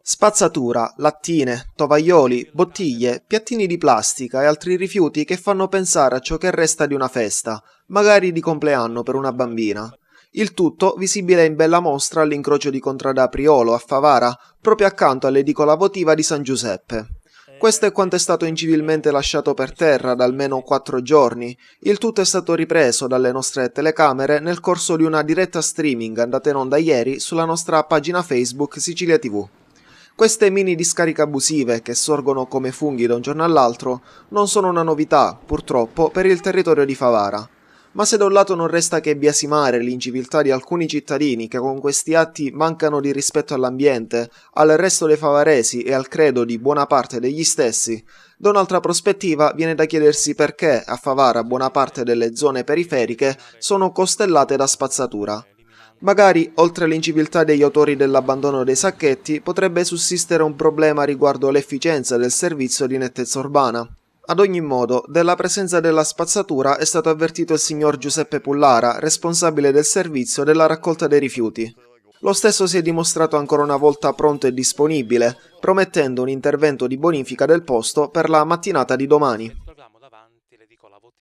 Spazzatura, lattine, tovaglioli, bottiglie, piattini di plastica e altri rifiuti che fanno pensare a ciò che resta di una festa, magari di compleanno per una bambina. Il tutto visibile in bella mostra all'incrocio di Contrada Priolo a Favara, proprio accanto all'edicola votiva di San Giuseppe. Questo è quanto è stato incivilmente lasciato per terra da almeno 4 giorni. Il tutto è stato ripreso dalle nostre telecamere nel corso di una diretta streaming andata in onda ieri sulla nostra pagina Facebook Sicilia TV. Queste mini discariche abusive, che sorgono come funghi da un giorno all'altro, non sono una novità, purtroppo, per il territorio di Favara. Ma se da un lato non resta che biasimare l'inciviltà di alcuni cittadini che con questi atti mancano di rispetto all'ambiente, al resto dei favaresi e al credo di buona parte degli stessi, da un'altra prospettiva viene da chiedersi perché a Favara buona parte delle zone periferiche sono costellate da spazzatura. Magari, oltre all'inciviltà degli autori dell'abbandono dei sacchetti, potrebbe sussistere un problema riguardo l'efficienza del servizio di nettezza urbana. Ad ogni modo, della presenza della spazzatura è stato avvertito il signor Giuseppe Pullara, responsabile del servizio della raccolta dei rifiuti. Lo stesso si è dimostrato ancora una volta pronto e disponibile, promettendo un intervento di bonifica del posto per la mattinata di domani.